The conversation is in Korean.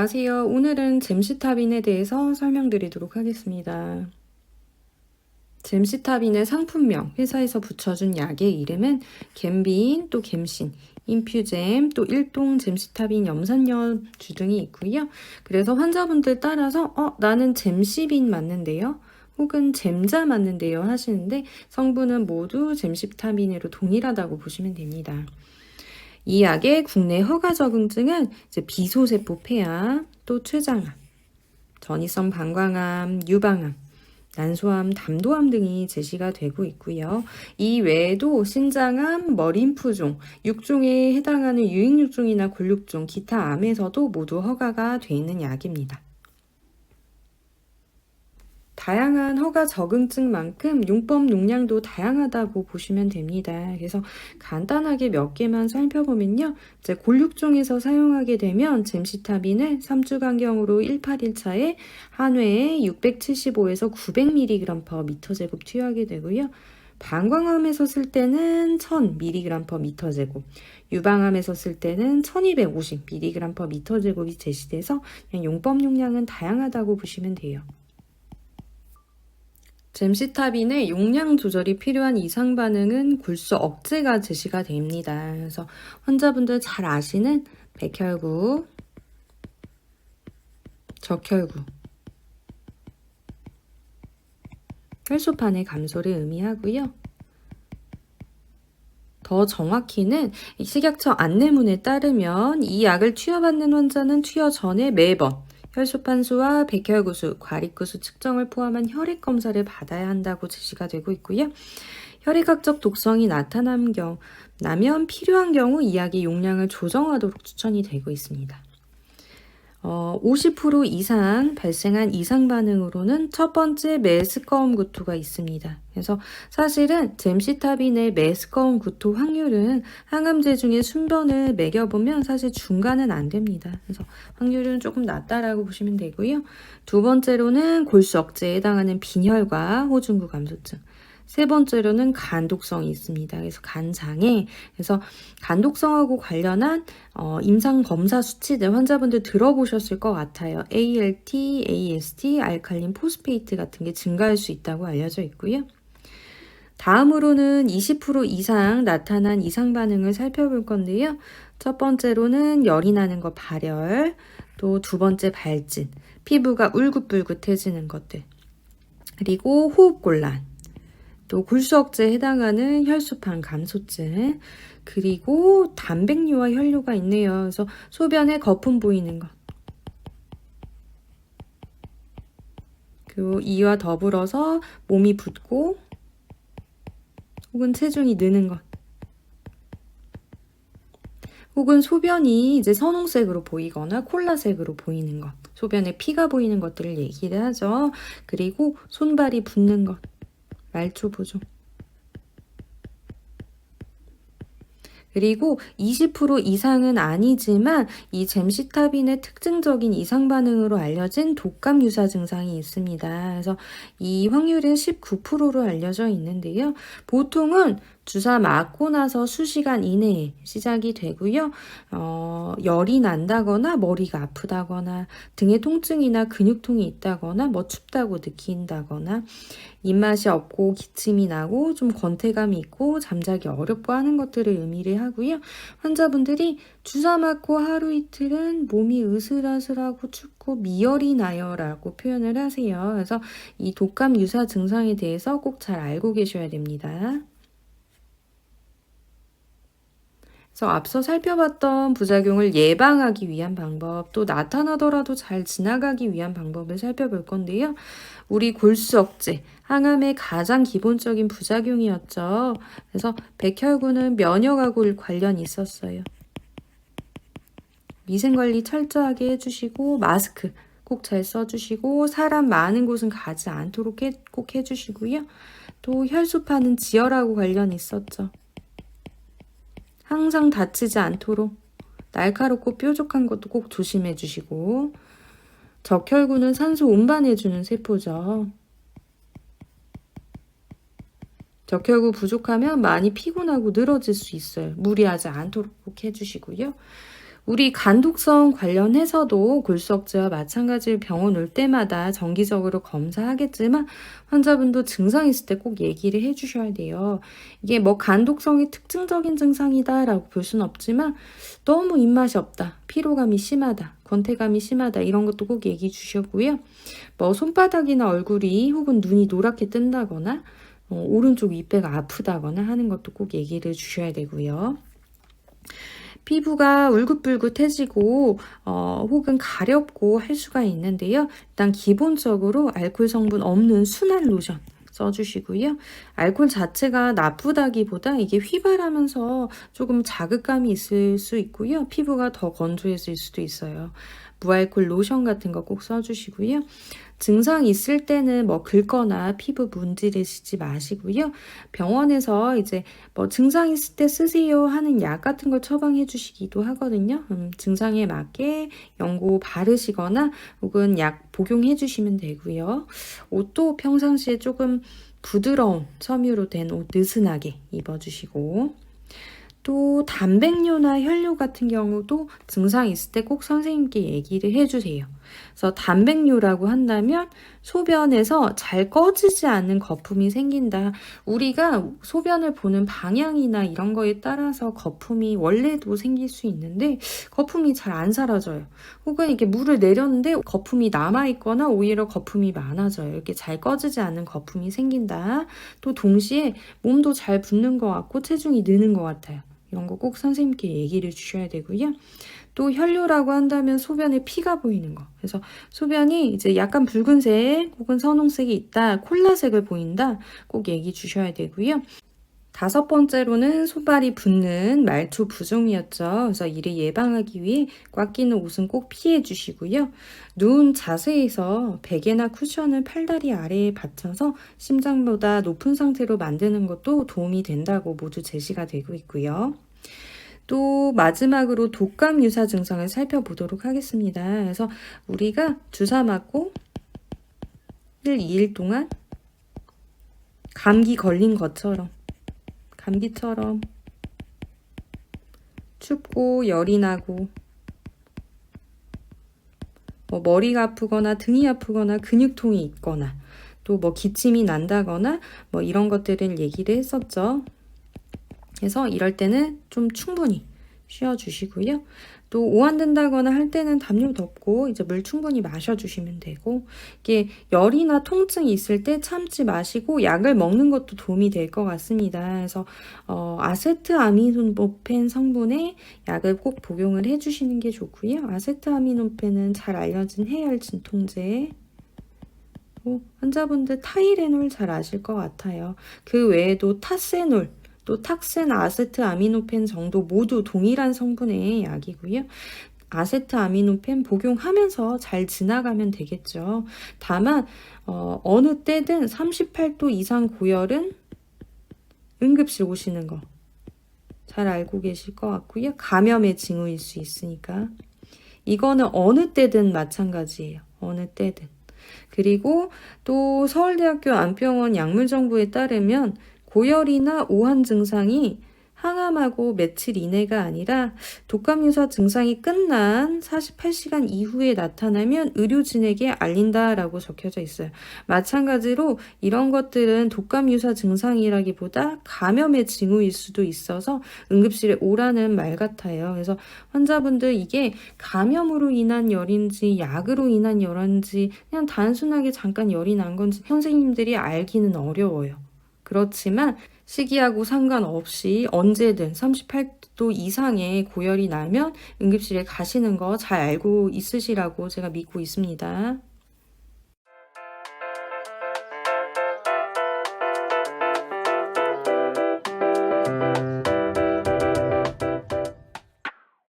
안녕하세요. 오늘은 잼시타빈에 대해서 설명드리도록 하겠습니다. 잼시타빈의 상품명, 회사에서 붙여준 약의 이름은 갬빈, 또 갬신, 인퓨잼, 또 일동 잼시타빈 염산염주 등이 있고요. 그래서 환자분들 따라서 나는 잼시빈 맞는데요. 혹은 잼자 맞는데요 하시는데 성분은 모두 잼시타빈으로 동일하다고 보시면 됩니다. 이 약의 국내 허가 적응증은 이제 비소세포 폐암, 또 췌장암, 전이성 방광암, 유방암, 난소암, 담도암 등이 제시가 되고 있고요. 이 외에도 신장암, 머림프종, 육종에 해당하는 유익육종이나 골육종, 기타 암에서도 모두 허가가 돼 있는 약입니다. 다양한 허가 적응증만큼 용법 용량도 다양하다고 보시면 됩니다. 그래서 간단하게 몇 개만 살펴보면요. 이제 골육종에서 사용하게 되면 잼시타빈을 3주 간격으로 18일차에 한 회에 675에서 900mg/m제곱 투여하게 되고요. 방광암에서 쓸 때는 1000mg/m제곱, 유방암에서 쓸 때는 1250mg/m제곱이 제시돼서 그냥 용법 용량은 다양하다고 보시면 돼요. 잼시타빈의 용량 조절이 필요한 이상 반응은 골수 억제가 제시가 됩니다. 그래서 환자분들 잘 아시는 백혈구, 적혈구, 혈소판의 감소를 의미하고요. 더 정확히는 식약처 안내문에 따르면 이 약을 투여받는 환자는 투여 전에 매번 혈소판수와 백혈구수, 과립구수 측정을 포함한 혈액 검사를 받아야 한다고 제시가 되고 있고요. 혈액학적 독성이 나면 필요한 경우 이 약의 용량을 조정하도록 추천이 되고 있습니다. 50% 이상 발생한 이상 반응으로는 첫 번째 메스꺼움 구토가 있습니다. 그래서 사실은 잼시타빈의 메스꺼움 구토 확률은 항암제 중에 순번을 매겨보면 사실 중간은 안 됩니다. 그래서 확률은 조금 낮다라고 보시면 되고요. 두 번째로는 골수 억제에 해당하는 빈혈과 호중구 감소증. 세 번째로는 간독성이 있습니다. 그래서 간장애, 그래서 간독성하고 관련한 임상 검사 수치들 환자분들 들어보셨을 것 같아요. ALT, AST, 알칼린 포스페이트 같은 게 증가할 수 있다고 알려져 있고요. 다음으로는 20% 이상 나타난 이상 반응을 살펴볼 건데요. 첫 번째로는 열이 나는 것 발열, 또 두 번째 발진, 피부가 울긋불긋해지는 것들, 그리고 호흡곤란, 또 골수 억제에 해당하는 혈소판 감소증, 그리고 단백뇨와 혈뇨가 있네요. 그래서 소변에 거품 보이는 것. 그리고 이와 더불어서 몸이 붓고 혹은 체중이 느는 것. 혹은 소변이 이제 선홍색으로 보이거나 콜라색으로 보이는 것. 소변에 피가 보이는 것들을 얘기를 하죠. 그리고 손발이 붓는 것. 말초 보조. 그리고 20% 이상은 아니지만 이 잼시타빈의 특징적인 이상 반응으로 알려진 독감 유사 증상이 있습니다. 그래서 이 확률은 19%로 알려져 있는데요. 보통은 주사 맞고 나서 수시간 이내에 시작이 되고요. 열이 난다거나 머리가 아프다거나 등의 통증이나 근육통이 있다거나 춥다고 느낀다거나 입맛이 없고 기침이 나고 좀 권태감이 있고 잠자기 어렵고 하는 것들을 의미를 하고요. 환자분들이 주사 맞고 하루 이틀은 몸이 으슬아슬하고 춥고 미열이 나요 라고 표현을 하세요. 그래서 이 독감 유사 증상에 대해서 꼭 잘 알고 계셔야 됩니다. 그래서 앞서 살펴봤던 부작용을 예방하기 위한 방법, 또 나타나더라도 잘 지나가기 위한 방법을 살펴볼 건데요. 우리 골수 억제, 항암의 가장 기본적인 부작용이었죠. 그래서 백혈구는 면역하고 관련이 있었어요. 위생관리 철저하게 해주시고 마스크 꼭 잘 써주시고 사람 많은 곳은 가지 않도록 꼭 해주시고요. 또 혈소판은 지혈하고 관련이 있었죠. 항상 다치지 않도록 날카롭고 뾰족한 것도 꼭 조심해 주시고 적혈구는 산소 운반해주는 세포죠. 적혈구 부족하면 많이 피곤하고 늘어질 수 있어요. 무리하지 않도록 꼭 해주시고요. 우리 간독성 관련해서도 골수억제와 마찬가지로 병원 올 때마다 정기적으로 검사하겠지만 환자분도 증상 있을 때 꼭 얘기를 해주셔야 돼요. 이게 뭐 간독성이 특징적인 증상이다라고 볼 수는 없지만 너무 입맛이 없다, 피로감이 심하다, 권태감이 심하다 이런 것도 꼭 얘기해 주시고요. 뭐 손바닥이나 얼굴이 혹은 눈이 노랗게 뜬다거나 오른쪽 윗배가 아프다거나 하는 것도 꼭 얘기를 주셔야 되고요. 피부가 울긋불긋해지고 혹은 가렵고 할 수가 있는데요. 일단 기본적으로 알코올 성분 없는 순한 로션 써주시고요. 알코올 자체가 나쁘다기보다 이게 휘발하면서 조금 자극감이 있을 수 있고요. 피부가 더 건조해질 수도 있어요. 무알콜 로션 같은 거 꼭 써주시고요. 증상 있을 때는 뭐 긁거나 피부 문지르시지 마시고요. 병원에서 이제 뭐 증상 있을 때 쓰세요 하는 약 같은 걸 처방해 주시기도 하거든요. 증상에 맞게 연고 바르시거나 혹은 약 복용해 주시면 되고요. 옷도 평상시에 조금 부드러운 섬유로 된 옷 느슨하게 입어주시고 또 단백뇨나 혈뇨 같은 경우도 증상 있을 때 꼭 선생님께 얘기를 해주세요. 그래서 단백뇨라고 한다면 소변에서 잘 꺼지지 않는 거품이 생긴다. 우리가 소변을 보는 방향이나 이런 거에 따라서 거품이 원래도 생길 수 있는데 거품이 잘 안 사라져요. 혹은 이렇게 물을 내렸는데 거품이 남아있거나 오히려 거품이 많아져요. 이렇게 잘 꺼지지 않는 거품이 생긴다. 또 동시에 몸도 잘 붓는 것 같고 체중이 느는 것 같아요. 이런 거 꼭 선생님께 얘기를 주셔야 되고요. 또 혈뇨라고 한다면 소변에 피가 보이는 거. 그래서 소변이 이제 약간 붉은색 혹은 선홍색이 있다, 콜라색을 보인다, 꼭 얘기 주셔야 되고요. 5번째로는 손발이 붓는 말초 부종이었죠. 그래서 이를 예방하기 위해 꽉 끼는 옷은 꼭 피해 주시고요. 누운 자세에서 베개나 쿠션을 팔다리 아래에 받쳐서 심장보다 높은 상태로 만드는 것도 도움이 된다고 모두 제시가 되고 있고요. 또 마지막으로 독감 유사 증상을 살펴보도록 하겠습니다. 그래서 우리가 주사 맞고 1, 2일 동안 감기 걸린 것처럼 감기처럼 춥고 열이 나고 뭐 머리가 아프거나 등이 아프거나 근육통이 있거나 또 뭐 기침이 난다거나 뭐 이런 것들을 얘기를 했었죠. 그래서 이럴 때는 좀 충분히 쉬어주시고요. 또 오한된다거나 할 때는 담요 덮고 이제 물 충분히 마셔주시면 되고 이게 열이나 통증이 있을 때 참지 마시고 약을 먹는 것도 도움이 될 것 같습니다. 그래서 아세트아미노펜 성분의 약을 꼭 복용을 해주시는 게 좋고요. 아세트아미노펜은 잘 알려진 해열 진통제 환자분들 타이레놀 잘 아실 것 같아요. 그 외에도 타세놀 또 탁센 아세트아미노펜 정도 모두 동일한 성분의 약이고요. 아세트아미노펜 복용하면서 잘 지나가면 되겠죠. 다만 어느 때든 38도 이상 고열은 응급실 오시는 거 잘 알고 계실 것 같고요. 감염의 징후일 수 있으니까 이거는 어느 때든 마찬가지예요. 어느 때든. 그리고 또 서울대학교 안병원 약물정보에 따르면 고열이나 오한 증상이 항암하고 며칠 이내가 아니라 독감 유사 증상이 끝난 48시간 이후에 나타나면 의료진에게 알린다라고 적혀져 있어요. 마찬가지로 이런 것들은 독감 유사 증상이라기보다 감염의 징후일 수도 있어서 응급실에 오라는 말 같아요. 그래서 환자분들 이게 감염으로 인한 열인지 약으로 인한 열인지 그냥 단순하게 잠깐 열이 난 건지 선생님들이 알기는 어려워요. 그렇지만 시기하고 상관없이 언제든 38도 이상의 고열이 나면 응급실에 가시는 거 잘 알고 있으시라고 제가 믿고 있습니다.